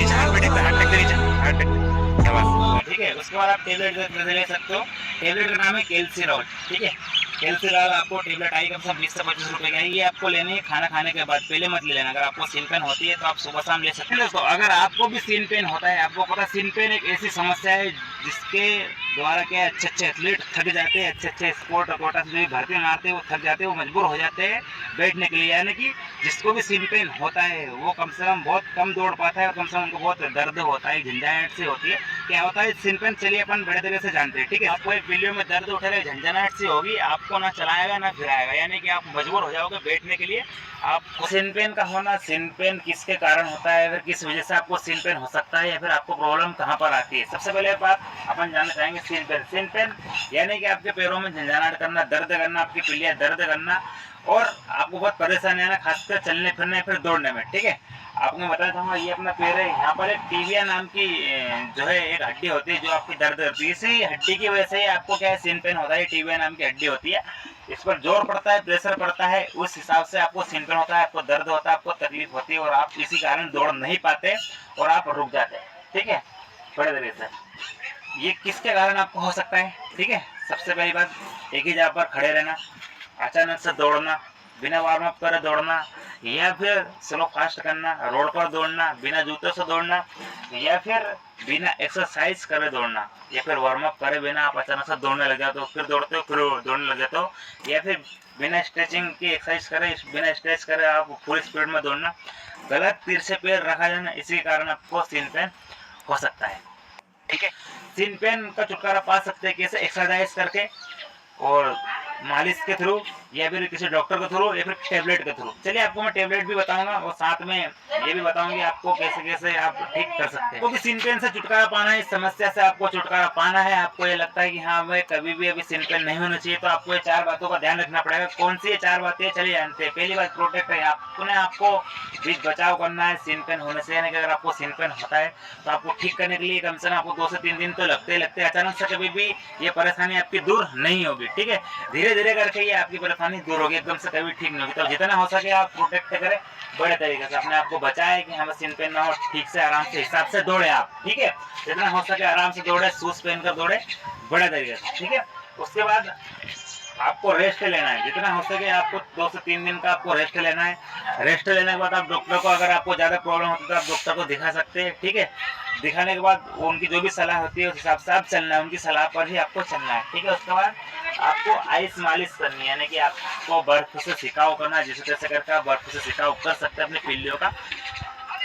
नीचे, हाथ पे टेक दो, हाथ टेक दो नीचे, हाथ टेक दो, शाबाश। ठीक है, उसके बाद आप टेबलेट ले सकते हो। टेबलेट का नाम है कैल्सिरॉल। ठीक है, कैल्सिरॉल आपको टेबलेट आई कम से कम 20 से 25 रुपए का है। ये आपको लेनी है खाना खाने के बाद, पहले मत ले लेना। अगर आपको सीन पेन होती है तो आप सुबह शाम ले सकते हो। तो अगर आपको भी सीन पेन होता है, आपको पता सीन पेन एक ऐसी समस्या है जिसके द्वारा क्या अच्छे अच्छे एथलीट थक जाते हैं, अच्छे अच्छे स्पोर्ट कोटा से जो भर्ती मारते हैं वो थक जाते हैं, वो मजबूर हो जाते हैं बैठने के लिए। यानी कि जिसको भी सीन पेन होता है वो कम से कम बहुत कम दौड़ पाता है और कम से कम उनको बहुत दर्द होता है, झंझनाहट से होती है। क्या होता है सीन पेन, चलिए अपन बड़े तरह से जानते हैं। ठीक है, आपको एक वीडियो में दर्द उठेगा, झंझनाहट सी होगी, आपको ना चलाएगा ना फिराएगा, यानी कि आप मजबूर हो जाओगे बैठने के लिए। आप सीन पेन का होना, सीन पेन किसके कारण होता है, अगर किस वजह से आपको सीन पेन हो सकता है, या फिर आपको प्रॉब्लम कहाँ पर आती है। सबसे पहले बात अपन जानना चाहेंगे सीन पेन। सीन पेन यानी कि आपके पैरों में झंझनाहट करना, दर्द करना, आपकी पीलिया दर्द करना और आपको बहुत परेशानी आना, खासकर चलने फिरने फिर दौड़ने में। ठीक है, आपको बताना चाहूँगा ये अपना पैर है, यहाँ पर एक टीबिया नाम की जो है एक हड्डी होती है जो आपकी दर्द करती है। इसी हड्डी की वजह से आपको क्या है सीन पेन होता है। टीबिया नाम की हड्डी होती है, इस पर जोर पड़ता है, प्रेशर पड़ता है, उस हिसाब से आपको सीन पेन होता है, आपको दर्द होता है, आपको तकलीफ होती है और आप इसी कारण दौड़ नहीं पाते और आप रुक जाते हैं। ठीक है, बड़े तरीके से ये किसके कारण आपको हो सकता है। ठीक है, सबसे पहली बात एक ही जगह पर खड़े रहना, अचानक से दौड़ना, बिना वार्म अप करे दौड़ना, या फिर स्लो फास्ट करना, रोड पर दौड़ना, बिना जूतों से दौड़ना, या फिर बिना एक्सरसाइज करे दौड़ना, या फिर वार्म अप करे बिना आप अचानक से दौड़ने लग जाते हो, फिर दौड़ते हो, फिर दौड़ने लग जाते हो, या फिर बिना स्ट्रेचिंग की एक्सरसाइज करे, बिना स्ट्रेच करे आप फुल स्पीड में दौड़ना, गलत तीर से पैर रखा जाना, इसी कारण आपको सीन पेन हो सकता है। ठीक है, सीन पेन का छुटकारा पा सकते हैं कैसे, एक्सरसाइज करके और मालिश के थ्रू, या फिर किसी डॉक्टर के थ्रू, या फिर टेबलेट के थ्रू। चलिए आपको मैं टेबलेट भी बताऊंगा और साथ में ये भी बताऊंगी आपको कैसे कैसे आप ठीक कर सकते हैं। क्योंकि सीन पेन से छुटकारा पाना है, इस समस्या से आपको छुटकारा पाना है, आपको ये लगता है कि हाँ मैं कभी भी अभी सीन पेन नहीं होना चाहिए, तो आपको ये 4 बातों का ध्यान रखना पड़ेगा। कौन सी ये 4 बातें, चलिए जानते हैं। पहली बात प्रोटेक्ट है, आपको बीच बचाव करना है सीन पेन होने से। यानी कि अगर आपको सीन पेन होता है तो आपको ठीक करने के लिए कम से कम आपको 2 से 3 दिन तो लगते लगते, अचानक से कभी भी ये परेशानी आपकी दूर नहीं होगी। ठीक है, धीरे धीरे करके ये आपकी परेशानी दूर होगी, एकदम से कभी ठीक नहीं होगी। तो जितना हो सके आप प्रोटेक्ट करें, बड़े तरीके से अपने आप को बचाए कि हमें सीन पेन ना हो, ठीक से आराम से हिसाब से दौड़े आप। ठीक है, जितना हो सके आराम से दौड़े, शूज पहन कर दौड़े, बड़े तरीके से। ठीक है, उसके बाद आपको रेस्ट लेना है, जितना हो सके आपको 2 से 3 दिन का आपको रेस्ट लेना है। रेस्ट लेने के बाद आप डॉक्टर को, अगर आपको ज़्यादा प्रॉब्लम होती है तो आप डॉक्टर को दिखा सकते हैं। ठीक है, दिखाने के बाद उनकी जो भी सलाह होती है उस हिसाब से आप चलना है, उनकी सलाह पर ही आपको चलना है। ठीक है, उसके बाद आपको आइस मालिश करनी है, यानी कि आपको बर्फ से सिकाव करना है। जिस तरह करके आप बर्फ से सिकाव कर सकते हैं अपनी पिल्लियों का।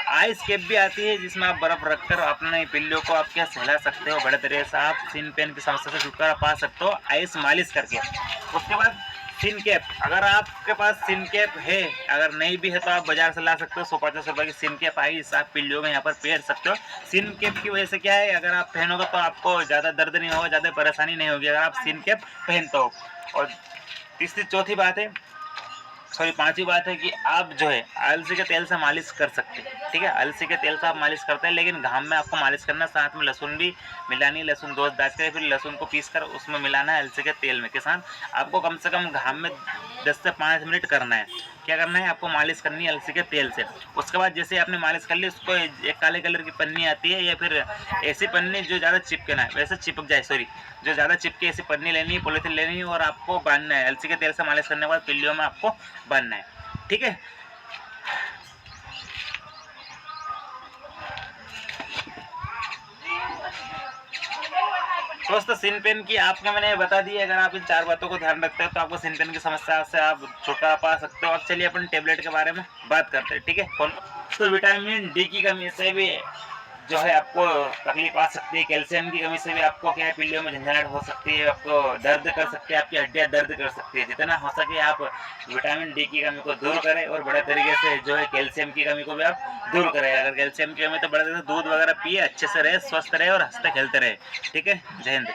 आइस कैप भी आती है जिसमें आप बर्फ रखकर अपने पिल्लियों को आप क्या सहला सकते हो, बड़े तरीके से आप सीन पेन की समस्या से छुटकारा पा सकते हो आइस मालिश करके। उसके बाद सीन कैप, अगर आपके पास सीन कैप है, अगर नहीं भी है तो आप बाजार से ला सकते हो। 150 रुपये की सीन कैप आई, इस आप पिल्लियों में यहाँ पर पहन सकते हो। सीन कैप की वजह से क्या है, अगर आप पहनोगे तो आपको ज़्यादा दर्द नहीं होगा, ज़्यादा परेशानी नहीं होगी अगर आप सीन कैप पहनते हो। और चौथी बात है, सॉरी 5वीं बात है कि आप जो है अलसी के तेल से मालिश कर सकते हैं। ठीक है, अलसी के तेल से आप मालिश करते हैं, लेकिन घाम में आपको मालिश करना है। साथ में लहसुन भी मिलानी है, लहसुन दोस्त दाज कर फिर लहसुन को पीस कर उसमें मिलाना है अलसी के तेल में के साथ। आपको कम से कम घाम में 10 से 5 मिनट करना है। क्या करना है, आपको मालिश करनी है अलसी के तेल से। उसके बाद जैसे आपने मालिश कर ली, उसको एक काले कलर की पन्नी आती है, या फिर ऐसी पन्नी जो ज़्यादा चिपके ना है, वैसे चिपक जाए, सॉरी जो ज़्यादा चिपके ऐसी पन्नी लेनी है, पॉलीथिन लेनी है और आपको बांधना है। अलसी के तेल से मालिश करने के बाद पिल्लियों में आपको बांधना है। ठीक है, दोस्तों सीन पेन की आपने मैंने बता दी है। अगर आप इन 4 बातों को ध्यान रखते हैं तो आपको सीन पेन की समस्या से आप छुटकारा पा सकते हो। अब चलिए अपन टेबलेट के बारे में बात करते हैं। ठीक है, तो विटामिन डी की कमी से भी जो है आपको तकलीफ आ सकती है, कैल्शियम की कमी से भी आपको क्या है पिल्लियों में झंझनाहट हो सकती है, आपको दर्द कर सकती है, आपकी हड्डियां दर्द कर सकती है। जितना हो सके आप विटामिन डी की कमी को दूर करें और बड़े तरीके से जो है कैल्शियम की कमी को भी आप दूर करें। अगर कैल्शियम की कमी तो बड़े तरीके से दूध वगैरह पिए, अच्छे से रहे, स्वस्थ रहे और हंसते खेलते रहे। ठीक है, जय हिंद।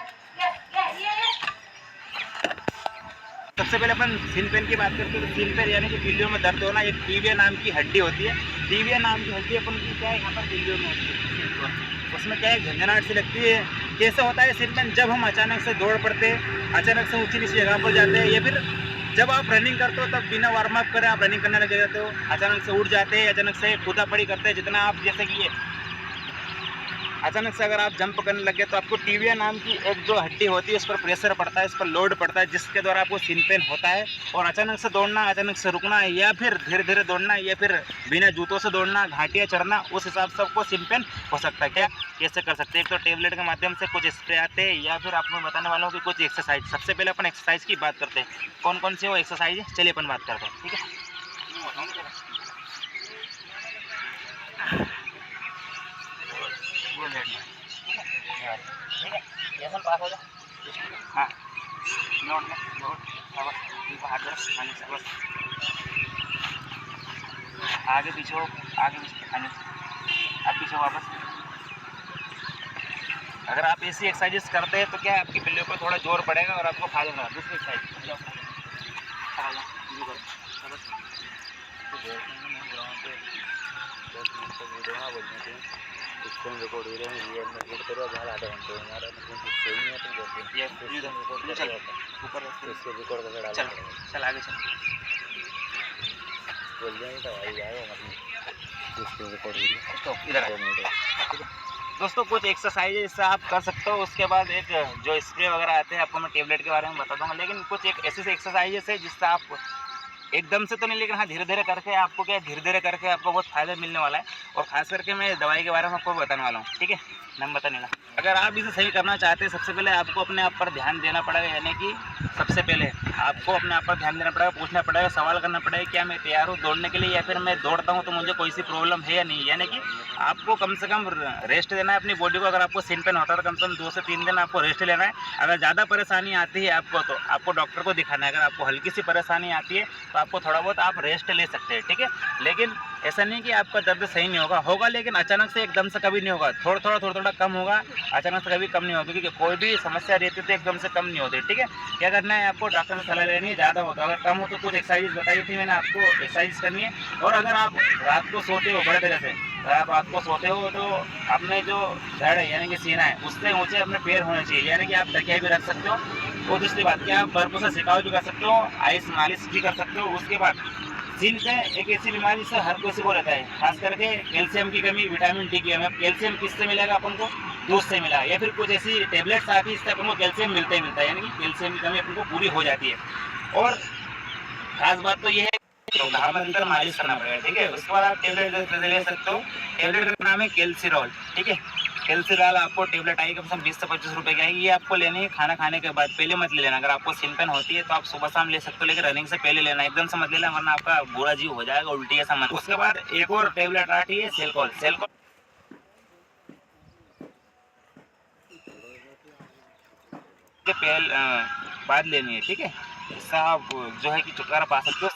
सबसे पहले अपन सीन पेन की बात करते हैं। तो सीन पेन यानी कि पिल्लियों में दर्द होना, एक टीबिया नाम की हड्डी होती है। टीबिया नाम की हड्डी अपन की क्या है, यहाँ पर पिल्लियों में होती है, उसमें क्या है झंझनाहट सी लगती है। कैसे होता है सीन पेन, जब हम अचानक से दौड़ पड़ते हैं, अचानक से ऊंची नीची जगह पर जाते हैं, या फिर जब आप रनिंग करते हो तब बिना वार्म अप करें आप रनिंग करने लग जाते हो, अचानक से उठ जाते हैं, अचानक से कूदा पड़ी करते हैं। जितना आप जैसे कि अचानक से अगर आप जंप करने लगे तो आपको टिबिया नाम की एक जो हड्डी होती है उस पर प्रेशर पड़ता है, इस पर लोड पड़ता है, जिसके द्वारा आपको सिन पेन होता है। और अचानक से दौड़ना, अचानक से रुकना, या फिर धीरे धीरे दौड़ना, या फिर बिना जूतों से दौड़ना, घाटियाँ चढ़ना, उस हिसाब से आपको सिन पेन हो सकता है। क्या कैसे कर सकते हैं? एक तो टेबलेट के माध्यम से कुछ स्प्रे आते हैं, या फिर आपको बताने वाला हूँ कि कुछ एक्सरसाइज। सबसे पहले अपन एक्सरसाइज की बात करते हैं। कौन कौन सी वो एक्सरसाइज है, चलिए अपन बात करते हैं। ठीक है, ठीक है, ये पास हो जाए। हाँ, नोट में नोट, बस इनको हाथ दो खाने से, बस आगे पीछे हो, आगे पीछे खाने से, अब पीछे वापस। अगर आप ऐसी एक्सरसाइजेस करते हैं तो क्या है, आपकी पिल्लियों पर थोड़ा जोर पड़ेगा और आपको फायदा होगा। दूसरी एक्सरसाइज, स्क्रीन रिकॉर्ड हो रहे हैं, ये मैं रिकॉर्ड करो बाहर आधे घंटे हमारा मतलब सही नहीं है तो बोल ये रिकॉर्ड चल कर ऊपर, इसके रिकॉर्ड करके डाल चल चल आगे चल। बोल दिया तो भाई जाएगा मतलब स्क्रीन रिकॉर्ड हो रही है तो इधर आ। दोस्तों कुछ एक्सरसाइज जिससे आप कर सकते हो। उसके बाद एक जो स्प्रे वगैरह आते हैं, आपको मैं टेबलेट के बारे में बता दूंगा, लेकिन कुछ एक ऐसे एक्सरसाइजेस है जिससे आप एकदम से तो नहीं, लेकिन हाँ धीरे धीरे करके आपको क्या, धीरे धीरे करके आपको बहुत फ़ायदा मिलने वाला है। और ख़ास करके मैं दवाई के बारे में आपको बताने वाला हूँ। ठीक है, नाम बताने वाला। अगर आप इसे सही करना चाहते हैं, सबसे पहले आपको अपने आप पर ध्यान देना पड़ेगा। यानी कि सबसे पहले आपको अपने आप पर ध्यान देना पड़ेगा, पूछना पड़ेगा, सवाल करना पड़ेगा, क्या मैं तैयार हूँ दौड़ने के लिए, या फिर मैं दौड़ता हूँ तो मुझे कोई सी प्रॉब्लम है या नहीं। यानी कि आपको कम से कम रेस्ट देना है अपनी बॉडी को। अगर आपको सिन पेन होता है तो कम से कम 2 से 3 दिन आपको रेस्ट लेना है। अगर ज़्यादा परेशानी आती है आपको तो आपको डॉक्टर को दिखाना है। अगर आपको हल्की सी परेशानी आती है तो आपको थोड़ा बहुत आप रेस्ट ले सकते हैं। ठीक है, लेकिन ऐसा नहीं कि आपका दर्द सही नहीं होगा, लेकिन अचानक से एकदम से कभी नहीं होगा। थोड़ा थोड़ा कम होगा, अचानक से कभी कम नहीं होगा, क्योंकि कोई भी समस्या रहती है तो एकदम से कम नहीं होती। ठीक है, क्या करना है आपको, डॉक्टर से सलाह लेनी है। ज़्यादा होता है, अगर कम हो तो कुछ एक्सरसाइज बताई थी मैंने आपको, एक्सरसाइज करनी है। और अगर आप रात को सोते हो बड़े तरह से, अगर आप रात को सोते हो तो अपने जो धड़ है यानी कि सीना है उससे ऊँचे अपने पैर होने चाहिए। यानी कि आप तकिया भी रख सकते हो। और दूसरी बात क्या, आप बर्फ से सिकाव भी कर सकते हो, आइस मालिश भी कर सकते हो। उसके बाद जिन पे एक ऐसी बीमारी से हर किसी को रहता है, खास करके कैल्शियम की कमी, विटामिन डी की कमी। अब कैल्शियम किससे मिलेगा अपन को, दूध से मिला, या फिर कुछ ऐसी टेबलेट्स आती है इससे अपन को कैल्शियम मिलता ही मिलता है। यानी कि कैल्शियम की कमी अपन को पूरी हो जाती है। और खास बात तो ये है तो घाव में देकर मालिश करना पड़ेगा। ठीक है, उसके बाद आप टेबलेट ले सकते हो। टेबलेट का नाम है कैल्सिरॉल। ठीक है, कैल्सिरॉल आपको टेबलेट आई कम से कम 20 से 25 रुपए की आएगी। ये आपको लेनी है खाना खाने के बाद, पहले मत ले लेना। अगर आपको सिन पेन होती है तो आप सुबह शाम ले सकते हो, लेकिन रनिंग से पहले लेना, एकदम से मत लेना, वरना आपका बुरा जीव हो जाएगा, उल्टी ऐसा मत। उसके बाद एक और टेबलेट आती है सेलकॉल। सेलकॉल के बाद लेनी है। ठीक है, इससे आप जो है कि छुटकारा पा सकते हो।